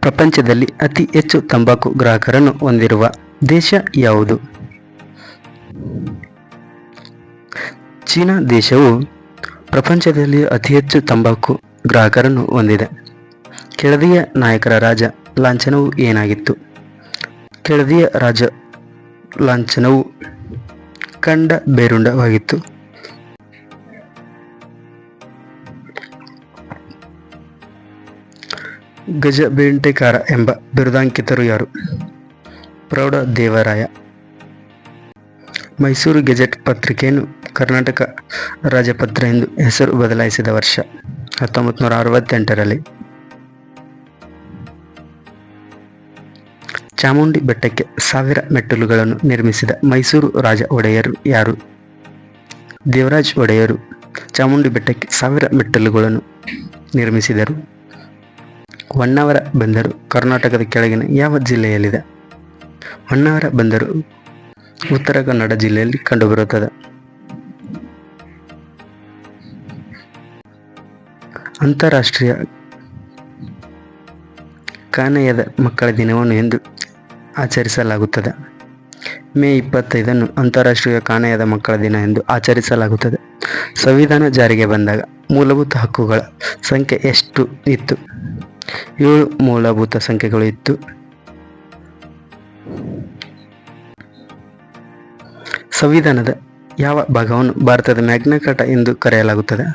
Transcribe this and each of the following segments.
ಪ್ರಪಂಚದಲ್ಲಿ ಅತಿ ಹೆಚ್ಚು ತಂಬಾಕು ಗ್ರಾಹಕರನ್ನು ಹೊಂದಿರುವ ದೇಶ ಯಾವುದು? ಚೀನಾ ದೇಶವು ಪ್ರಪಂಚದಲ್ಲಿ ಅತಿ ಹೆಚ್ಚು ತಂಬಾಕು ಗ್ರಾಹಕರನ್ನು ಹೊಂದಿದೆ. ಕೆಳದಿಯ ನಾಯಕರ ರಾಜ ಲಾಂಛನವು ಏನಾಗಿತ್ತು? ಕೆಳದಿಯ ರಾಜ ಲಾಂಛನವು ಖಂಡ ಬೇರುಂಡವಾಗಿತ್ತು. ಗಜಬೇಟೆಗಾರ ಎಂಬ ಬಿರುದಾಂಕಿತರು ಯಾರು? ಪ್ರೌಢದೇವರಾಯ. ಮೈಸೂರು ಗೆಜೆಟ್ ಪತ್ರಿಕೆಯನ್ನು ಕರ್ನಾಟಕ ರಾಜಪತ್ರ ಎಂದು ಹೆಸರು ಬದಲಾಯಿಸಿದ ವರ್ಷ 1968ರಲ್ಲಿ. ಚಾಮುಂಡಿ ಬೆಟ್ಟಕ್ಕೆ 1000 ಮೆಟ್ಟಿಲುಗಳನ್ನು ನಿರ್ಮಿಸಿದ ಮೈಸೂರು ರಾಜ ಒಡೆಯರು ಯಾರು? ದೇವರಾಜ ಒಡೆಯರು ಚಾಮುಂಡಿ ಬೆಟ್ಟಕ್ಕೆ 1000 ಮೆಟ್ಟಿಲುಗಳನ್ನು ನಿರ್ಮಿಸಿದರು. ಹೊನ್ನಾವರ ಬಂದರು ಕರ್ನಾಟಕದ ಕೆಳಗಿನ ಯಾವ ಜಿಲ್ಲೆಯಲ್ಲಿದೆ? ಹೊನ್ನಾವರ ಬಂದರು ಉತ್ತರ ಕನ್ನಡ ಜಿಲ್ಲೆಯಲ್ಲಿ ಕಂಡುಬರುತ್ತದೆ. ಅಂತಾರಾಷ್ಟ್ರೀಯ ಕಾಣೆಯಾದ ಮಕ್ಕಳ ದಿನವನ್ನು ಎಂದು ಆಚರಿಸಲಾಗುತ್ತದೆ? ಮೇ 25 ಅಂತಾರಾಷ್ಟ್ರೀಯ ಕಾಣೆಯಾದ ಮಕ್ಕಳ ದಿನ ಎಂದು ಆಚರಿಸಲಾಗುತ್ತದೆ. ಸಂವಿಧಾನ ಜಾರಿಗೆ ಬಂದಾಗ ಮೂಲಭೂತ ಹಕ್ಕುಗಳ ಸಂಖ್ಯೆ ಎಷ್ಟು ಇತ್ತು? 7 ಮೂಲಭೂತ ಸಂಖ್ಯೆಗಳು ಇತ್ತು. ಸಂವಿಧಾನದ ಯಾವ ಭಾಗವನ್ನು ಭಾರತದ ಮ್ಯಾಗ್ನಾ ಕಾರ್ಟಾ ಎಂದು ಕರೆಯಲಾಗುತ್ತದೆ?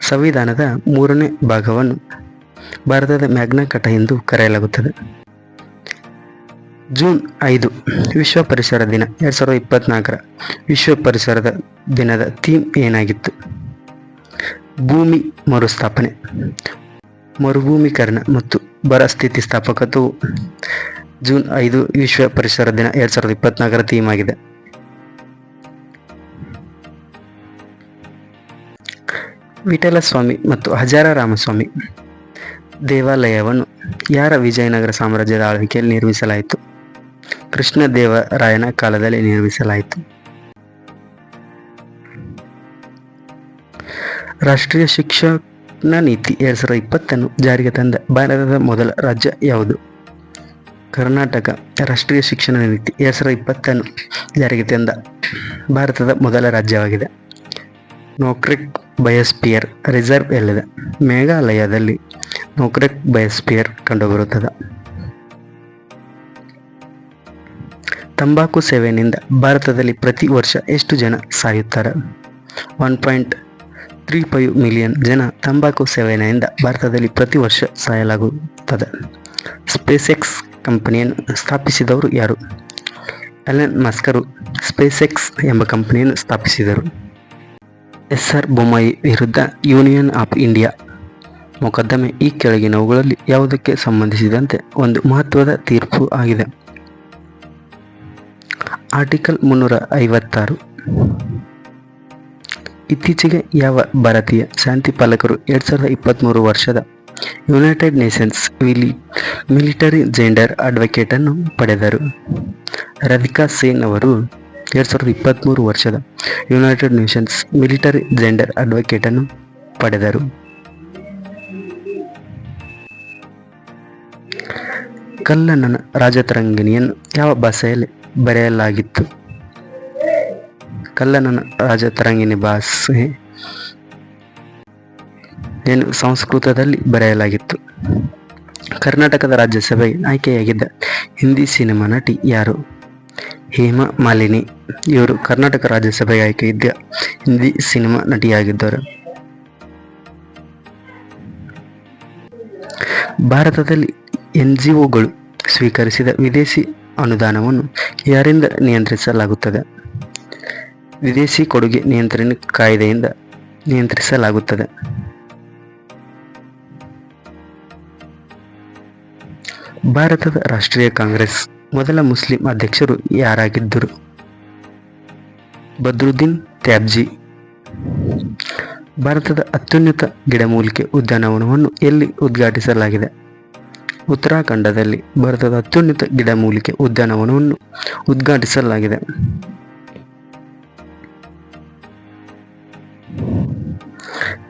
ಸಂವಿಧಾನದ 3ನೇ ಭಾಗವನ್ನು ಭಾರತದ ಮ್ಯಾಗ್ನಾ ಕಾರ್ಟಾ ಎಂದು ಕರೆಯಲಾಗುತ್ತದೆ. ಜೂನ್ 5 ವಿಶ್ವ ಪರಿಸರ ದಿನ 2024ರ ವಿಶ್ವ ಪರಿಸರದ ದಿನದ ಥೀಮ್ ಏನಾಗಿತ್ತು? ಭೂಮಿ ಮರುಸ್ಥಾಪನೆ, ಮರುಭೂಮೀಕರಣ ಮತ್ತು ಬರ ಸ್ಥಿತಿಸ್ಥಾಪಕತ್ವವು ಜೂನ್ 5 ವಿಶ್ವ ಪರಿಸರ ದಿನ 2024ರ ಥೀಮ್ ಆಗಿದೆ. ವಿಠಲಸ್ವಾಮಿ ಮತ್ತು ಹಜಾರ ರಾಮಸ್ವಾಮಿ ದೇವಾಲಯವನ್ನು ಯಾರ ವಿಜಯನಗರ ಸಾಮ್ರಾಜ್ಯದ ಆಳ್ವಿಕೆಯಲ್ಲಿ ನಿರ್ಮಿಸಲಾಯಿತು? ಕೃಷ್ಣದೇವರಾಯನ ಕಾಲದಲ್ಲಿ ನಿರ್ಮಿಸಲಾಯಿತು. ರಾಷ್ಟ್ರೀಯ ಶಿಕ್ಷಣ ನೀತಿ 2020 ಜಾರಿಗೆ ತಂದ ಭಾರತದ ಮೊದಲ ರಾಜ್ಯ ಯಾವುದು? ಕರ್ನಾಟಕ. ರಾಷ್ಟ್ರೀಯ ಶಿಕ್ಷಣ ನೀತಿ 2020 ಜಾರಿಗೆ ತಂದ ಭಾರತದ ಮೊದಲ ರಾಜ್ಯವಾಗಿದೆ. ನೋಕ್ರೆಕ್ ಬಯೋಸ್ಪಿಯರ್ ರಿಸರ್ವ್ ಎಲ್ಲಿದೆ? ಮೇಘಾಲಯದಲ್ಲಿ ನೋಕ್ರೆಕ್ ಬಯೋಸ್ಪಿಯರ್ ಕಂಡುಬರುತ್ತದೆ. ತಂಬಾಕು ಸೇವನೆಯಿಂದ ಭಾರತದಲ್ಲಿ ಪ್ರತಿ ವರ್ಷ ಎಷ್ಟು ಜನ ಸಾಯುತ್ತಾರೆ? 1.35 ಮಿಲಿಯನ್ ಜನ ತಂಬಾಕು ಸೇವನೆಯಿಂದ ಭಾರತದಲ್ಲಿ ಪ್ರತಿ ವರ್ಷ ಸಾಯಲಾಗುತ್ತದೆ. ಸ್ಪೇಸ್ಎಕ್ಸ್ ಕಂಪನಿಯನ್ನು ಸ್ಥಾಪಿಸಿದವರು ಯಾರು? ಎಲನ್ ಮಸ್ಕರು ಸ್ಪೇಸ್ಎಕ್ಸ್ ಎಂಬ ಕಂಪನಿಯನ್ನು ಸ್ಥಾಪಿಸಿದರು. ಎಸ್.ಆರ್. ಬೊಮ್ಮಾಯಿ ವಿರುದ್ಧ ಯೂನಿಯನ್ ಆಫ್ ಇಂಡಿಯಾ ಮೊಕದ್ದಮೆ ಈ ಕೆಳಗಿನವುಗಳಲ್ಲಿ ಯಾವುದಕ್ಕೆ ಸಂಬಂಧಿಸಿದಂತೆ ಒಂದು ಮಹತ್ವದ ತೀರ್ಪು ಆಗಿದೆ? ಆರ್ಟಿಕಲ್ 356. ಇತ್ತೀಚೆಗೆ ಯಾವ ಭಾರತೀಯ ಶಾಂತಿ ಪಾಲಕರು 2023 ವರ್ಷದ United Nations military gender advocate ಅನ್ನು ಪಡೆದರು? ರಾಧಿಕಾ ಸೇನ್ ಅವರು 2023 ವರ್ಷದ United Nations military gender advocate ಅನ್ನು ಪಡೆದರು. ಕಲ್ಲಣ್ಣನ ರಾಜತರಂಗಿಣಿಯನ್ನು ಯಾವ ಭಾಷೆಯಲ್ಲಿ ಬರೆಯಲಾಗಿತ್ತು? ಕಲ್ಲಣ್ಣನ ರಾಜತರಂಗಿಣಿ ಭಾಷೆ ಸಂಸ್ಕೃತದಲ್ಲಿ ಬರೆಯಲಾಗಿತ್ತು. ಕರ್ನಾಟಕದ ರಾಜ್ಯಸಭೆಗೆ ಆಯ್ಕೆಯಾಗಿದ್ದ ಹಿಂದಿ ಸಿನಿಮಾ ನಟಿ ಯಾರು? ಹೇಮಾ ಮಾಲಿನಿ. ಇವರು ಕರ್ನಾಟಕ ರಾಜ್ಯಸಭೆಗೆ ಆಯ್ಕೆಯಿದ್ದ ಹಿಂದಿ ಸಿನಿಮಾ ನಟಿಯಾಗಿದ್ದರು. ಭಾರತದಲ್ಲಿ NGOಗಳು ಸ್ವೀಕರಿಸಿದ ವಿದೇಶಿ ಅನುದಾನವನ್ನು ಯಾರಿಂದ ನಿಯಂತ್ರಿಸಲಾಗುತ್ತದೆ? ವಿದೇಶಿ ಕೊಡುಗೆ ನಿಯಂತ್ರಣ ಕಾಯ್ದೆಯಿಂದ ನಿಯಂತ್ರಿಸಲಾಗುತ್ತದೆ. ಭಾರತದ ರಾಷ್ಟ್ರೀಯ ಕಾಂಗ್ರೆಸ್ ಮೊದಲ ಮುಸ್ಲಿಂ ಅಧ್ಯಕ್ಷರು ಯಾರಾಗಿದ್ದರು? ಬದ್ರುದ್ದೀನ್ ತ್ಯಾಬ್ಜಿ. ಭಾರತದ ಅತ್ಯುನ್ನತ ಗಿಡಮೂಲಿಕೆ ಉದ್ಯಾನವನವನ್ನು ಎಲ್ಲಿ ಉದ್ಘಾಟಿಸಲಾಗಿದೆ? ಉತ್ತರಾಖಂಡದಲ್ಲಿ ಭಾರತದ ಅತ್ಯುನ್ನತ ಗಿಡಮೂಲಿಕೆ ಉದ್ಯಾನವನವನ್ನು ಉದ್ಘಾಟಿಸಲಾಗಿದೆ.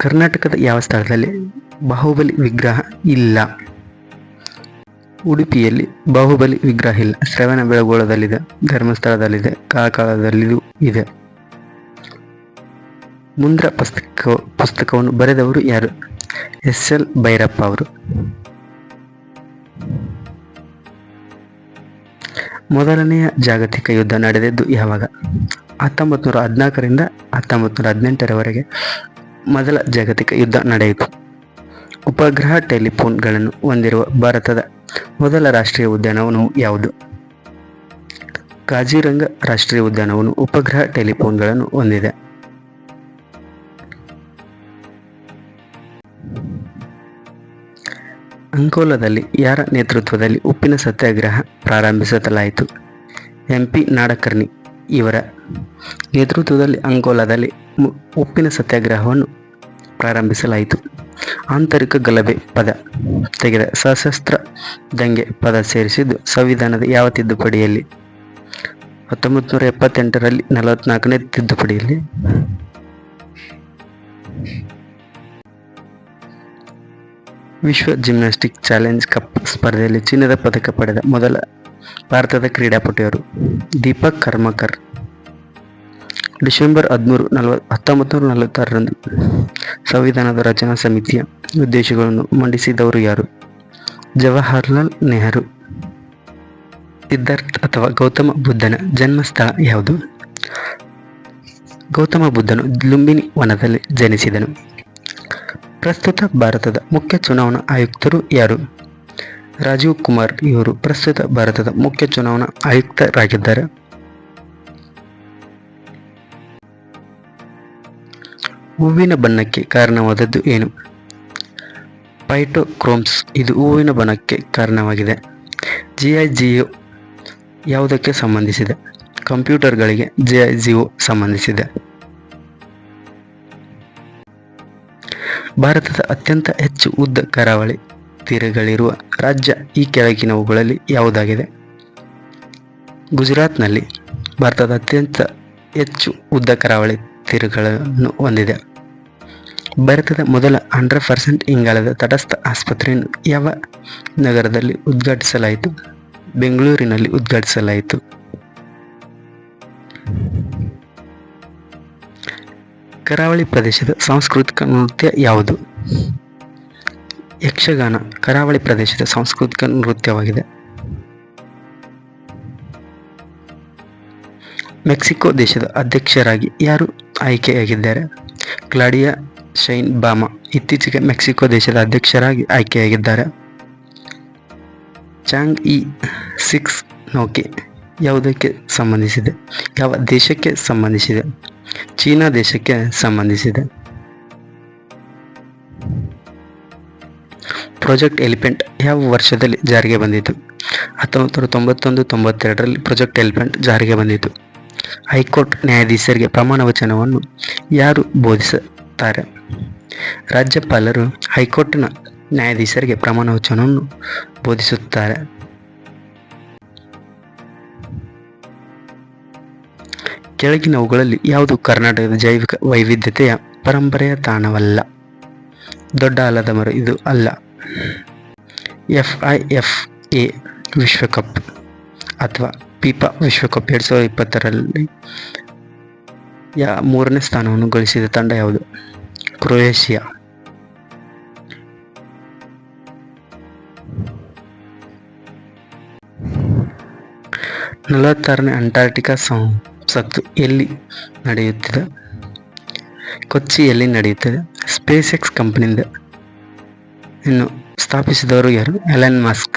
ಕರ್ನಾಟಕದ ಯಾವ ಸ್ಥಳದಲ್ಲಿ ಬಾಹುಬಲಿ ವಿಗ್ರಹ ಇಲ್ಲ? ಉಡುಪಿಯಲ್ಲಿ ಬಾಹುಬಲಿ ವಿಗ್ರಹ ಇಲ್ಲ. ಶ್ರವಣಬೆಳಗೊಳದಲ್ಲಿದೆ, ಧರ್ಮಸ್ಥಳದಲ್ಲಿದೆ, ಕಾರ್ಕಳದಲ್ಲಿಯೂ ಇದೆ. ಮುಂದ್ರ ಪುಸ್ತಕವನ್ನು ಬರೆದವರು ಯಾರು? ಎಸ್.ಎಲ್. ಭೈರಪ್ಪ ಅವರು. ಮೊದಲನೆಯ ಜಾಗತಿಕ ಯುದ್ಧ ನಡೆದದ್ದು ಯಾವಾಗ? 1914ರಿಂದ 1918ರವರೆಗೆ ಮೊದಲ ಜಾಗತಿಕ ಯುದ್ಧ ನಡೆಯಿತು. ಉಪಗ್ರಹ ಟೆಲಿಫೋನ್ಗಳನ್ನು ಹೊಂದಿರುವ ಭಾರತದ ಮೊದಲ ರಾಷ್ಟ್ರೀಯ ಉದ್ಯಾನವನವು ಯಾವುದು? ಕಾಜಿರಂಗ ರಾಷ್ಟ್ರೀಯ ಉದ್ಯಾನವನವು ಉಪಗ್ರಹ ಟೆಲಿಫೋನ್ಗಳನ್ನು ಹೊಂದಿದೆ. ಅಂಕೋಲಾದಲ್ಲಿ ಯಾರ ನೇತೃತ್ವದಲ್ಲಿ ಉಪ್ಪಿನ ಸತ್ಯಾಗ್ರಹ ಪ್ರಾರಂಭಿಸಲಾಯಿತು? ಎಂ.ಪಿ. ನಾಡಕರ್ಣಿ ಇವರ ನೇತೃತ್ವದಲ್ಲಿ ಅಂಕೋಲಾದಲ್ಲಿ ಉಪ್ಪಿನ ಸತ್ಯಾಗ್ರಹವನ್ನು ಪ್ರಾರಂಭಿಸಲಾಯಿತು. ಆಂತರಿಕ ಗಲಭೆ ಪದ ತೆಗೆದ ಸಶಸ್ತ್ರ ದಂಗೆ ಪದ ಸೇರಿಸಿದ್ದು ಸಂವಿಧಾನದ ಯಾವ ತಿದ್ದುಪಡಿಯಲ್ಲಿ? 1978ರಲ್ಲಿ 44ನೇ ತಿದ್ದುಪಡಿಯಲ್ಲಿ. ವಿಶ್ವ ಜಿಮ್ನಾಸ್ಟಿಕ್ ಚಾಲೆಂಜ್ ಕಪ್ ಸ್ಪರ್ಧೆಯಲ್ಲಿ ಚಿನ್ನದ ಪದಕ ಪಡೆದ ಮೊದಲ ಭಾರತದ ಕ್ರೀಡಾಪಟು ಯಾರು? ದೀಪಕ್ ಕರ್ಮಾಕರ್. ಡಿಸೆಂಬರ್ 13, 1946ರಂದು ಸಂವಿಧಾನದ ರಚನಾ ಸಮಿತಿಯ ಉದ್ದೇಶಗಳನ್ನು ಮಂಡಿಸಿದವರು ಯಾರು? ಜವಾಹರ್ಲಾಲ್ ನೆಹರು. ಸಿದ್ಧಾರ್ಥ ಅಥವಾ ಗೌತಮ ಬುದ್ಧನ ಜನ್ಮಸ್ಥಳ ಯಾವುದು? ಗೌತಮ ಬುದ್ಧನು ಲುಂಬಿನಿ ವನದಲ್ಲಿ ಜನಿಸಿದನು. ಪ್ರಸ್ತುತ ಭಾರತದ ಮುಖ್ಯ ಚುನಾವಣಾ ಆಯುಕ್ತರು ಯಾರು? ರಾಜೀವ್ ಕುಮಾರ್ ಇವರು ಪ್ರಸ್ತುತ ಭಾರತದ ಮುಖ್ಯ ಚುನಾವಣಾ ಆಯುಕ್ತರಾಗಿದ್ದಾರೆ. ಹೂವಿನ ಬಣ್ಣಕ್ಕೆ ಕಾರಣವಾದದ್ದು ಏನು? ಫೈಟೋಕ್ರೋಮ್ಸ್. ಇದು ಹೂವಿನ ಬಣ್ಣಕ್ಕೆ ಕಾರಣವಾಗಿದೆ. ಜಿಐ-ಜಿಒ ಯಾವುದಕ್ಕೆ ಸಂಬಂಧಿಸಿದೆ? ಕಂಪ್ಯೂಟರ್ಗಳಿಗೆ ಜಿಐ-ಜಿಒ ಸಂಬಂಧಿಸಿದೆ. ಭಾರತದ ಅತ್ಯಂತ ಹೆಚ್ಚು ಉದ್ದ ಕರಾವಳಿ ತೀರಗಳಿರುವ ರಾಜ್ಯ ಈ ಕೆಳಗಿನವುಗಳಲ್ಲಿ ಯಾವುದಾಗಿದೆ? ಗುಜರಾತ್ನಲ್ಲಿ ಭಾರತದ ಅತ್ಯಂತ ಹೆಚ್ಚು ಉದ್ದ ಕರಾವಳಿ ತೀರಗಳನ್ನು ಹೊಂದಿದೆ. ಭಾರತದ ಮೊದಲ 100% ಇಂಗಾಲದ ತಟಸ್ಥ ಆಸ್ಪತ್ರೆಯನ್ನು ಯಾವ ನಗರದಲ್ಲಿ ಉದ್ಘಾಟಿಸಲಾಯಿತು? ಬೆಂಗಳೂರಿನಲ್ಲಿ ಉದ್ಘಾಟಿಸಲಾಯಿತು. ಕರಾವಳಿ ಪ್ರದೇಶದ ಸಾಂಸ್ಕೃತಿಕ ನೃತ್ಯ ಯಾವುದು? ಯಕ್ಷಗಾನ ಕರಾವಳಿ ಪ್ರದೇಶದ ಸಾಂಸ್ಕೃತಿಕ ನೃತ್ಯವಾಗಿದೆ. ಮೆಕ್ಸಿಕೋ ದೇಶದ ಅಧ್ಯಕ್ಷರಾಗಿ ಯಾರು ಆಯ್ಕೆಯಾಗಿದ್ದಾರೆ? ಕ್ಲಾಡಿಯಾ ಶೈನ್ಬಾಮ ಇತ್ತೀಚೆಗೆ ಮೆಕ್ಸಿಕೋ ದೇಶದ ಅಧ್ಯಕ್ಷರಾಗಿ ಆಯ್ಕೆಯಾಗಿದ್ದಾರೆ. ಚಾಂಗ್-ಇ 6 ನೌಕೆ ಯಾವುದಕ್ಕೆ ಸಂಬಂಧಿಸಿದೆ? ಯಾವ ದೇಶಕ್ಕೆ ಸಂಬಂಧಿಸಿದೆ? ಚೀನಾ ದೇಶಕ್ಕೆ ಸಂಬಂಧಿಸಿದೆ. ಪ್ರಾಜೆಕ್ಟ್ ಎಲಿಫೆಂಟ್ ಯಾವ ವರ್ಷದಲ್ಲಿ ಜಾರಿಗೆ ಬಂದಿತು? 1991-92ರಲ್ಲಿ ಪ್ರಾಜೆಕ್ಟ್ ಎಲಿಫೆಂಟ್ ಜಾರಿಗೆ ಬಂದಿತು. ಹೈಕೋರ್ಟ್ ನ್ಯಾಯಾಧೀಶರಿಗೆ ಪ್ರಮಾಣ ವಚನವನ್ನು ಯಾರು ಬೋಧಿಸುತ್ತಾರೆ? ರಾಜ್ಯಪಾಲರು ಹೈಕೋರ್ಟ್ನ ನ್ಯಾಯಾಧೀಶರಿಗೆ ಪ್ರಮಾಣ ವಚನವನ್ನು ಬೋಧಿಸುತ್ತಾರೆ. ಕೆಳಗಿನವುಗಳಲ್ಲಿ ಯಾವುದು ಕರ್ನಾಟಕದ ಜೈವಿಕ ವೈವಿಧ್ಯತೆಯ ಪರಂಪರೆಯ ತಾಣವಲ್ಲ? ದೊಡ್ಡ ಆಲದ ಮರ ಇದು ಅಲ್ಲ. FIFA ವಿಶ್ವಕಪ್ ಅಥವಾ ಫಿಫಾ ವಿಶ್ವಕಪ್ 2020ರಲ್ಲಿ 3ನೇ ಸ್ಥಾನವನ್ನು ಗಳಿಸಿದ ತಂಡ ಯಾವುದು? ಕ್ರೊಯೇಷಿಯಾ. 46ನೇ ಅಂಟಾರ್ಕ್ಟಿಕಾ ಸಂಸತ್ತು ಎಲ್ಲಿ ನಡೆಯುತ್ತಿದೆ? ಕೊಚ್ಚಿಯಲ್ಲಿ ನಡೆಯುತ್ತದೆ. ಸ್ಪೇಸ್ ಎಕ್ಸ್ ಕಂಪನಿಯಿಂದ ಇನ್ನು ಸ್ಥಾಪಿಸಿದವರು ಯಾರು? Elon Musk.